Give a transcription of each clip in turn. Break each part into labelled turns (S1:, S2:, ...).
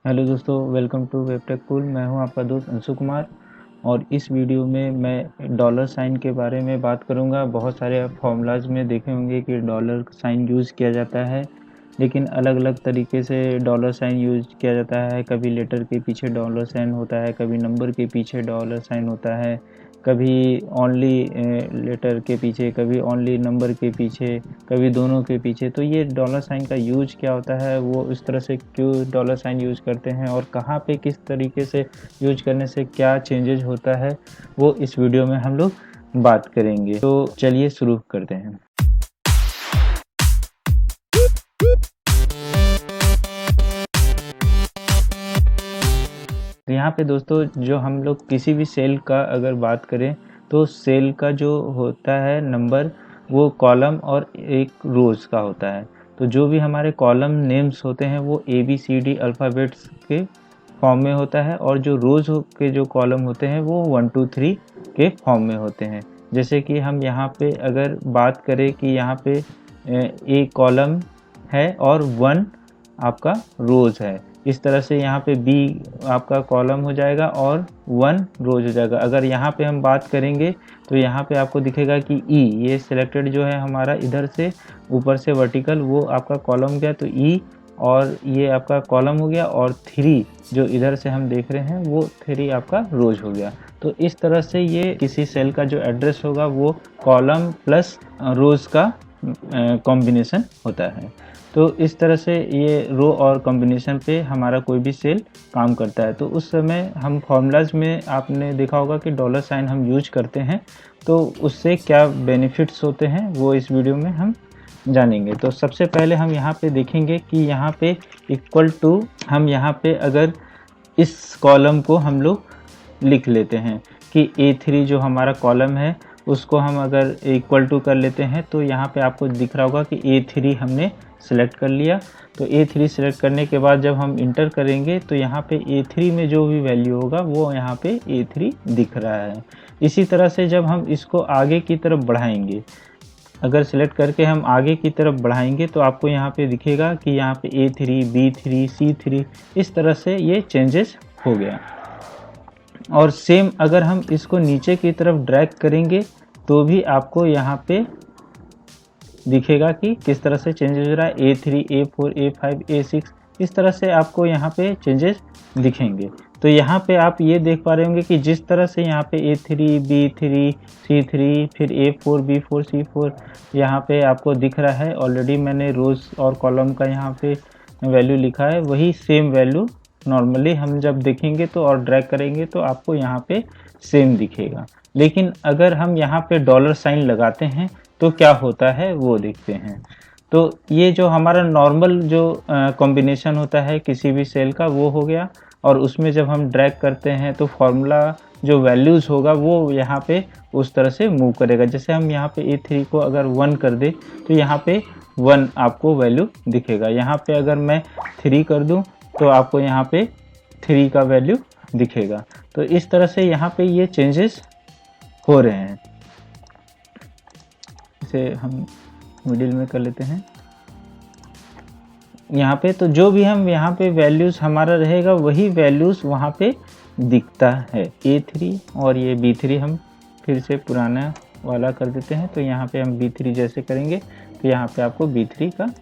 S1: Hello दोस्तों, welcome to वेबटेक cool. मैं हूं आपका दोस्त अंशु कुमार और इस वीडियो में मैं डॉलर साइन के बारे में बात करूंगा। बहुत सारे आप फॉर्मूलाज में देखे होंगे कि डॉलर साइन यूज़ किया जाता है, लेकिन अलग अलग तरीके से डॉलर साइन यूज़ किया जाता है। कभी लेटर के पीछे डॉलर साइन होता है, कभी नंबर के पीछे डॉलर साइन होता है, कभी ओनली लेटर के पीछे, कभी ओनली नंबर के पीछे, कभी दोनों के पीछे। तो ये डॉलर साइन का यूज क्या होता है, वो इस तरह से क्यों डॉलर साइन यूज करते हैं और कहाँ पे किस तरीके से यूज करने से क्या चेंजेस होता है, वो इस वीडियो में हम लोग बात करेंगे। तो चलिए शुरू करते हैं। तो यहाँ पे दोस्तों, जो हम लोग किसी भी सेल का अगर बात करें तो सेल का जो होता है नंबर, वो कॉलम और एक रोज़ का होता है। तो जो भी हमारे कॉलम नेम्स होते हैं वो ABCD अल्फ़ाबेट्स के फॉर्म में होता है, और जो रोज़ के जो कॉलम होते हैं वो 1 2 3 के फॉर्म में होते हैं। जैसे कि हम यहाँ पे अगर बात करें कि यहाँ पे एक कॉलम है और 1 आपका रोज़ है, इस तरह से यहाँ पे B आपका कॉलम हो जाएगा और 1 रोज हो जाएगा। अगर यहाँ पे हम बात करेंगे तो यहाँ पे आपको दिखेगा कि E, ये सिलेक्टेड जो है हमारा इधर से ऊपर से वर्टिकल, वो आपका कॉलम गया, तो E और ये आपका कॉलम हो गया, और 3 जो इधर से हम देख रहे हैं वो 3 आपका रोज हो गया। तो इस तरह से ये किसी सेल का जो एड्रेस होगा वो कॉलम प्लस रोज का कॉम्बिनेशन होता है। तो इस तरह से ये रो और कॉम्बिनेशन पे हमारा कोई भी सेल काम करता है। तो उस समय हम फॉर्मूलाज में आपने देखा होगा कि डॉलर साइन हम यूज करते हैं, तो उससे क्या बेनिफिट्स होते हैं वो इस वीडियो में हम जानेंगे। तो सबसे पहले हम यहाँ पे देखेंगे कि यहाँ पे इक्वल टू, हम यहाँ पे अगर इस कॉलम को हम लोग लिख लेते हैं कि A3 जो हमारा कॉलम है उसको हम अगर इक्वल टू कर लेते हैं, तो यहाँ पे आपको दिख रहा होगा कि A3 हमने सेलेक्ट कर लिया। तो A3 सेलेक्ट करने के बाद जब हम इंटर करेंगे तो यहाँ पे A3 में जो भी वैल्यू होगा वो यहाँ पे A3 दिख रहा है। इसी तरह से जब हम इसको आगे की तरफ बढ़ाएंगे, अगर सेलेक्ट करके हम आगे की तरफ बढ़ाएंगे तो आपको यहाँ पे दिखेगा कि यहाँ पे A3, B3, C3 इस तरह से ये चेंजेस हो गया। और सेम अगर हम इसको नीचे की तरफ ड्रैग करेंगे तो भी आपको यहाँ पे दिखेगा कि किस तरह से चेंजेस हो रहा है। A3, A4, A5, A6 इस तरह से आपको यहाँ पे चेंजेस दिखेंगे। तो यहाँ पे आप ये देख पा रहे होंगे कि जिस तरह से यहाँ पे A3, B3, C3, फिर A4, B4, C4 यहाँ पे आपको दिख रहा है। ऑलरेडी मैंने रोज़ और कॉलम का यहाँ पे वैल्यू लिखा है, वही सेम वैल्यू नॉर्मली हम जब देखेंगे तो और ड्रैग करेंगे तो आपको यहाँ पे सेम दिखेगा। लेकिन अगर हम यहाँ पे डॉलर साइन लगाते हैं तो क्या होता है वो देखते हैं। तो ये जो हमारा नॉर्मल जो कॉम्बिनेशन होता है किसी भी सेल का वो हो गया, और उसमें जब हम ड्रैग करते हैं तो फॉर्मूला जो वैल्यूज़ होगा वो यहाँ पे उस तरह से मूव करेगा। जैसे हम यहाँ पे A3 को अगर 1 कर दे तो यहाँ पे 1 आपको वैल्यू दिखेगा। यहाँ पे अगर मैं 3 कर दूँ तो आपको यहाँ पे 3 का वैल्यू दिखेगा। तो इस तरह से यहाँ पे ये चेंजेस हो रहे हैं। इसे हम मिडिल में कर लेते हैं यहाँ पे। तो जो भी हम यहाँ पे वैल्यूज़ हमारा रहेगा वही वैल्यूज़ वहाँ पे दिखता है। A3 और ये B3 हम फिर से पुराना वाला कर देते हैं। तो यहाँ पे हम B3 जैसे करेंगे तो यहाँ पे आपको B3 का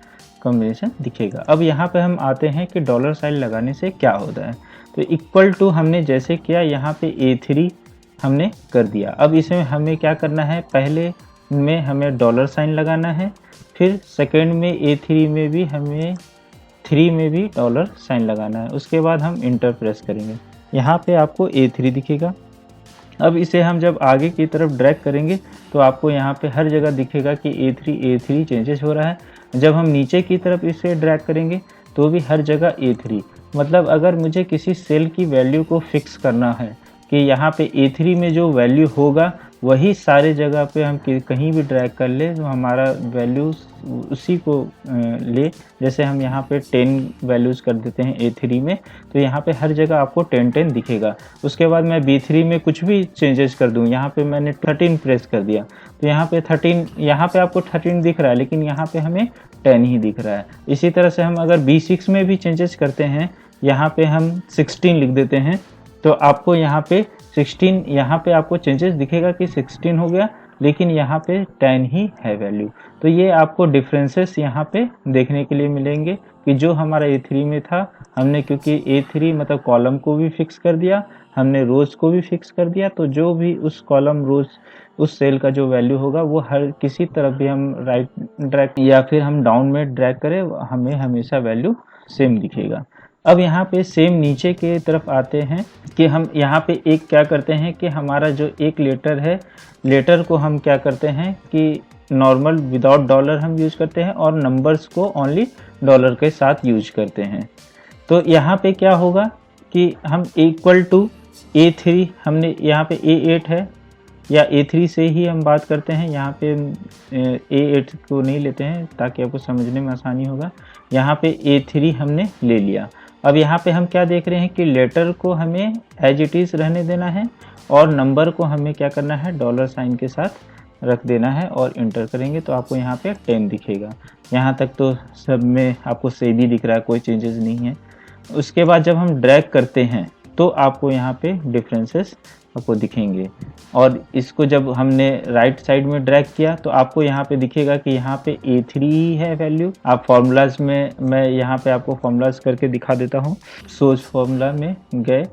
S1: कॉम्बिनेशन दिखेगा। अब यहाँ पे हम आते हैं कि डॉलर साइन लगाने से क्या होता है। तो इक्वल टू हमने जैसे किया, यहाँ पे A3 हमने कर दिया। अब इसमें हमें क्या करना है, पहले में हमें डॉलर साइन लगाना है, फिर सेकेंड में A3 में भी हमें 3 में भी डॉलर साइन लगाना है। उसके बाद हम इंटर प्रेस करेंगे, यहाँ पे आपको A3 दिखेगा। अब इसे हम जब आगे की तरफ ड्रैग करेंगे तो आपको यहाँ पे हर जगह दिखेगा कि A3 चेंजेस हो रहा है। जब हम नीचे की तरफ इसे ड्रैग करेंगे तो भी हर जगह A3। मतलब अगर मुझे किसी सेल की वैल्यू को फिक्स करना है कि यहाँ पे A3 में जो वैल्यू होगा वही सारे जगह पे हम कहीं भी ड्रैग कर ले तो हमारा वैल्यूज़ उसी को ले। जैसे हम यहाँ पे 10 वैल्यूज़ कर देते हैं A3 में, तो यहाँ पे हर जगह आपको 10 दिखेगा। उसके बाद मैं B3 में कुछ भी चेंजेस कर दूँ, यहाँ पे मैंने 13 प्रेस कर दिया तो यहाँ पे 13, यहाँ पे आपको 13 दिख रहा है, लेकिन यहाँ पे हमें 10 ही दिख रहा है। इसी तरह से हम अगर B6 में भी चेंजेस करते हैं यहाँ पे हम 16 लिख देते हैं, तो आपको यहाँ पे 16, यहाँ पे आपको चेंजेस दिखेगा कि 16 हो गया, लेकिन यहाँ पे 10 ही है वैल्यू। तो ये आपको डिफरेंसेस यहाँ पे देखने के लिए मिलेंगे कि जो हमारा A3 में था, हमने क्योंकि A3 मतलब कॉलम को भी फिक्स कर दिया, हमने रोज को भी फिक्स कर दिया, तो जो भी उस कॉलम रोज उस सेल का जो वैल्यू होगा वो हर किसी तरफ भी हम राइट ड्रैग या फिर हम डाउन में ड्रैग करें, हमें हमेशा वैल्यू सेम दिखेगा। अब यहाँ पे सेम नीचे के तरफ आते हैं कि हम यहाँ पे एक क्या करते हैं कि हमारा जो एक लेटर है, लेटर को हम क्या करते हैं कि नॉर्मल विदाउट डॉलर हम यूज करते हैं और नंबर्स को ओनली डॉलर के साथ यूज करते हैं। तो यहाँ पे क्या होगा कि हम इक्वल टू A3, हमने यहाँ पे A8 है या A3 से ही हम बात करते हैं, यहाँ पे A8 को नहीं लेते हैं ताकि आपको समझने में आसानी होगा। यहाँ पे A3 हमने ले लिया। अब यहाँ पे हम क्या देख रहे हैं कि लेटर को हमें एज इट इज़ रहने देना है और नंबर को हमें क्या करना है, डॉलर साइन के साथ रख देना है और इंटर करेंगे तो आपको यहाँ पे 10 दिखेगा। यहाँ तक तो सब में आपको सेम ही दिख रहा है, कोई चेंजेस नहीं है। उसके बाद जब हम ड्रैग करते हैं तो आपको यहाँ पे डिफरेंसेस आपको दिखेंगे, और इसको जब हमने राइट साइड में ड्रैग किया तो आपको यहाँ पे दिखेगा कि यहाँ पे A3 ही है वैल्यू। आप फॉर्मूलाज में, मैं यहाँ पे आपको फॉर्मूलाज करके दिखा देता हूँ। सोर्स फॉर्मूला में गए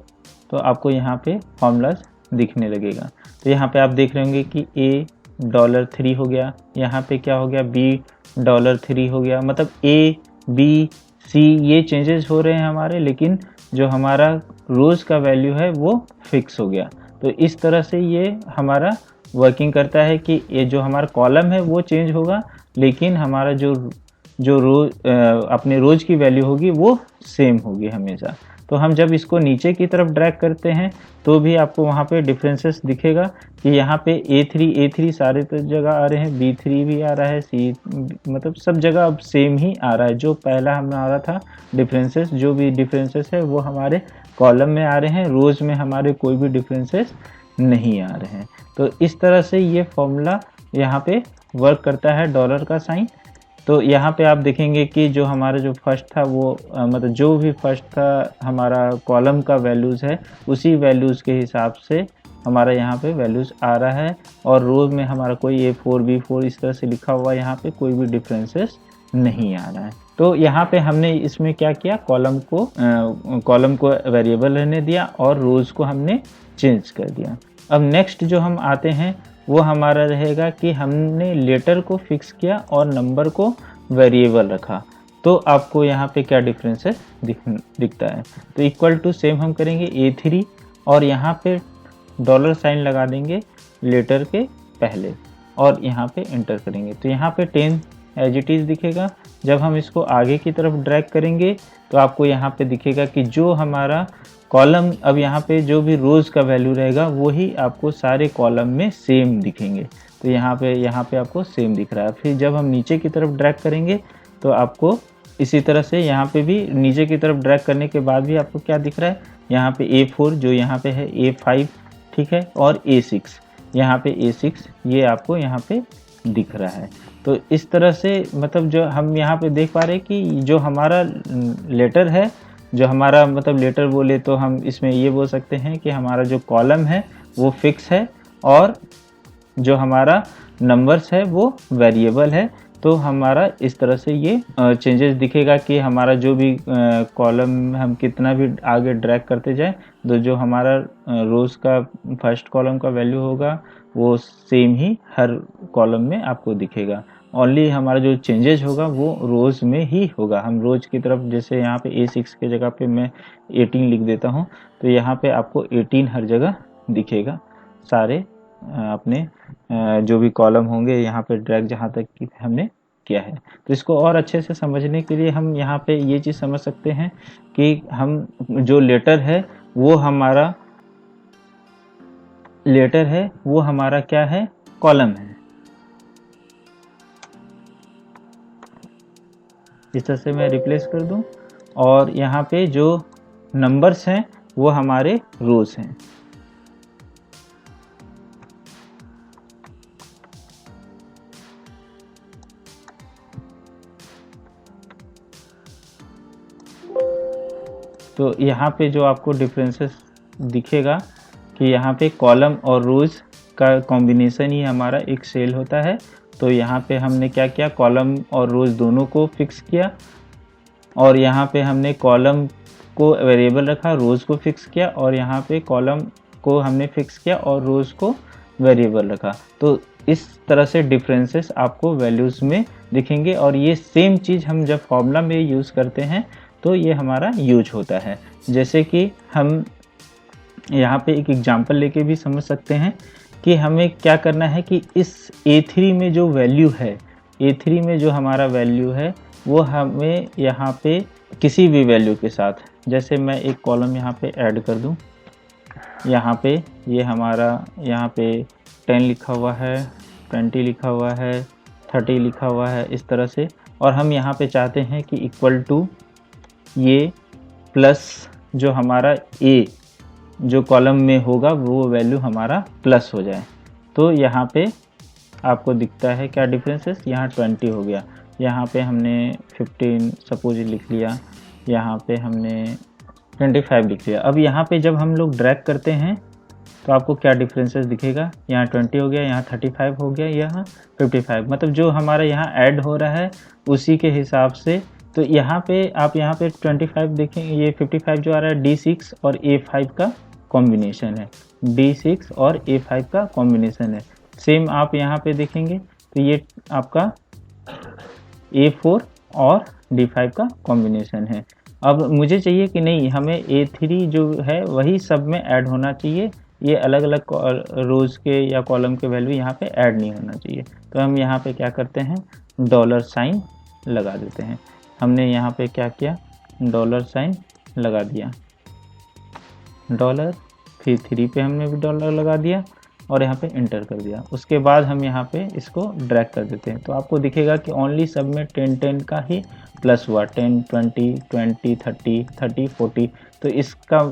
S1: तो आपको यहाँ पे फॉर्मूलाज दिखने लगेगा। तो यहाँ पे आप देख रहे होंगे कि $3 हो गया, यहाँ पे क्या हो गया, $3 हो गया, मतलब A B C ये चेंजेस हो रहे हैं हमारे, लेकिन जो हमारा रोज का वैल्यू है वो फिक्स हो गया। तो इस तरह से ये हमारा वर्किंग करता है कि ये जो हमारा कॉलम है वो चेंज होगा, लेकिन हमारा जो जो रोज अपने रोज की वैल्यू होगी वो सेम होगी हमेशा। तो हम जब इसको नीचे की तरफ ड्रैग करते हैं तो भी आपको वहाँ पे डिफरेंसेस दिखेगा कि यहाँ पे A3 सारे तो जगह आ रहे हैं, B3 भी आ रहा है, C मतलब सब जगह अब सेम ही आ रहा है। जो पहला हमारा था डिफरेंसेस, जो भी डिफरेंसेस है वो हमारे कॉलम में आ रहे हैं, रोज में हमारे कोई भी डिफरेंसेस नहीं आ रहे हैं। तो इस तरह से ये फॉर्मूला यहाँ पे वर्क करता है डॉलर का साइन। तो यहाँ पे आप देखेंगे कि जो हमारा जो फर्स्ट था वो मतलब जो भी फर्स्ट था हमारा कॉलम का वैल्यूज़ है, उसी वैल्यूज़ के हिसाब से हमारा यहाँ पे वैल्यूज़ आ रहा है, और रोज में हमारा कोई A4 B4 इस तरह से लिखा हुआ यहाँ पे कोई भी डिफरेंसेस नहीं आ रहा है। तो यहाँ पे हमने इसमें क्या किया, कॉलम को वेरिएबल रहने दिया और रोज को हमने चेंज कर दिया। अब नेक्स्ट जो हम आते हैं वो हमारा रहेगा कि हमने लेटर को फिक्स किया और नंबर को वेरिएबल रखा। तो आपको यहाँ पे क्या डिफरेंसेस दिखता है। तो इक्वल टू सेम हम करेंगे A3 और यहाँ पे डॉलर साइन लगा देंगे लेटर के पहले और यहाँ पे एंटर करेंगे तो यहाँ पे 10 एज इट इज़ दिखेगा। जब हम इसको आगे की तरफ ड्रैग करेंगे तो आपको यहाँ पे दिखेगा कि जो हमारा कॉलम, अब यहाँ पे जो भी रोज़ का वैल्यू रहेगा वही आपको सारे कॉलम में सेम दिखेंगे। तो यहाँ पे आपको सेम दिख रहा है। फिर जब हम नीचे की तरफ ड्रैग करेंगे तो आपको इसी तरह से यहाँ पे भी नीचे की तरफ ड्रैग करने के बाद भी आपको क्या दिख रहा है, यहाँ पे A4 जो यहाँ पे है, A5 ठीक है, और A6 यहाँ पे A6 ये आपको यहाँ पे दिख रहा है। तो इस तरह से मतलब जो हम यहाँ पे देख पा रहे हैं कि जो हमारा लेटर है, जो हमारा मतलब लेटर बोले तो हम इसमें ये बोल सकते हैं कि हमारा जो कॉलम है वो फिक्स है और जो हमारा नंबर्स है वो वेरिएबल है। तो हमारा इस तरह से ये चेंजेस दिखेगा कि हमारा जो भी कॉलम हम कितना भी आगे ड्रैग करते जाए तो जो हमारा रोज का फर्स्ट कॉलम का वैल्यू होगा वो सेम ही हर कॉलम में आपको दिखेगा। ओनली हमारा जो चेंजेस होगा वो रोज में ही होगा। हम रोज की तरफ जैसे यहाँ पे A6 के जगह पे मैं 18 लिख देता हूँ तो यहाँ पे आपको 18 हर जगह दिखेगा। सारे अपने जो भी कॉलम होंगे यहाँ पे ड्रैग जहाँ तक कि हमने किया है। तो इसको और अच्छे से समझने के लिए हम यहाँ पे ये चीज़ समझ सकते हैं कि हम जो लेटर है वो हमारा क्या है, कॉलम है। इस तरह से मैं रिप्लेस कर दूं और यहाँ पे जो नंबर्स हैं वो हमारे रोज हैं। तो यहाँ पे जो आपको डिफरेंसेस दिखेगा कि यहाँ पे कॉलम और रोज़ का कॉम्बिनेशन ही हमारा एक सेल होता है। तो यहाँ पे हमने क्या किया, कॉलम और रोज़ दोनों को फिक्स किया, और यहाँ पे हमने कॉलम को वेरिएबल रखा, रोज़ को फिक्स किया, और यहाँ पे कॉलम को हमने फिक्स किया और रोज़ को वेरिएबल रखा। तो इस तरह से डिफरेंसेस आपको वैल्यूज़ में दिखेंगे, और ये सेम चीज़ हम जब फॉर्मूला में यूज़ करते हैं तो ये हमारा यूज होता है। जैसे कि हम यहाँ पे एक एग्जांपल लेके भी समझ सकते हैं कि हमें क्या करना है कि इस A3 में जो वैल्यू है, A3 में जो हमारा वैल्यू है वो हमें यहाँ पे किसी भी वैल्यू के साथ, जैसे मैं एक कॉलम यहाँ पे ऐड कर दूँ, यहाँ पे ये हमारा यहाँ पे 10 लिखा हुआ है, 20 लिखा हुआ है, 30 लिखा हुआ है, इस तरह से। और हम यहाँ पे चाहते हैं कि इक्वल टू ये प्लस जो हमारा A जो कॉलम में होगा वो वैल्यू हमारा प्लस हो जाए। तो यहाँ पे आपको दिखता है क्या डिफरेंसेस, यहाँ 20 हो गया, यहाँ पे हमने 15 सपोज लिख लिया, यहाँ पे हमने 25 लिख लिया। अब यहाँ पे जब हम लोग ड्रैग करते हैं तो आपको क्या डिफरेंसेस दिखेगा, यहाँ 20 हो गया, यहाँ 35 हो गया, यहाँ 55, मतलब जो हमारा यहाँ ऐड हो रहा है उसी के हिसाब से। तो यहाँ पे आप यहाँ पे 25 देखेंगे, ये 55 जो आ रहा है D6 और A5 का कॉम्बिनेशन है, D6 और A5 का कॉम्बिनेशन है। सेम आप यहाँ पे देखेंगे तो ये आपका A4 और D5 का कॉम्बिनेशन है। अब मुझे चाहिए कि नहीं, हमें A3 जो है वही सब में ऐड होना चाहिए, ये अलग अलग रोज़ के या कॉलम के वैल्यू यहाँ पे ऐड नहीं होना चाहिए। तो हम यहाँ पे क्या करते हैं, डॉलर साइन लगा देते हैं। हमने यहाँ पे क्या किया, डॉलर साइन लगा दिया, डॉलर, फिर 3 पे हमने भी डॉलर लगा दिया और यहाँ पे इंटर कर दिया। उसके बाद हम यहाँ पे इसको ड्रैग कर देते हैं तो आपको दिखेगा कि ओनली सब में 10 का ही प्लस हुआ, 10, 20, 20, 30, 30, 40। तो इसका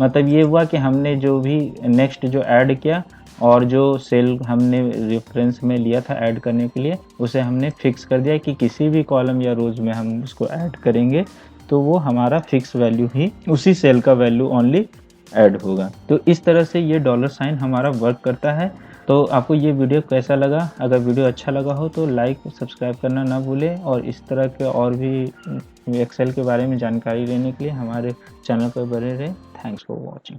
S1: मतलब ये हुआ कि हमने जो भी नेक्स्ट जो ऐड किया और जो सेल हमने रेफरेंस में लिया था ऐड करने के लिए, उसे हमने फिक्स कर दिया कि किसी भी कॉलम या रोज़ में हम उसको ऐड करेंगे तो वो हमारा फिक्स वैल्यू ही उसी सेल का वैल्यू ओनली ऐड होगा। तो इस तरह से ये डॉलर साइन हमारा वर्क करता है। तो आपको ये वीडियो कैसा लगा, अगर वीडियो अच्छा लगा हो तो लाइक सब्सक्राइब करना ना भूलें, और इस तरह के और भी एक्सेल के बारे में जानकारी लेने के लिए हमारे चैनल पर बने रहें। Thanks for watching.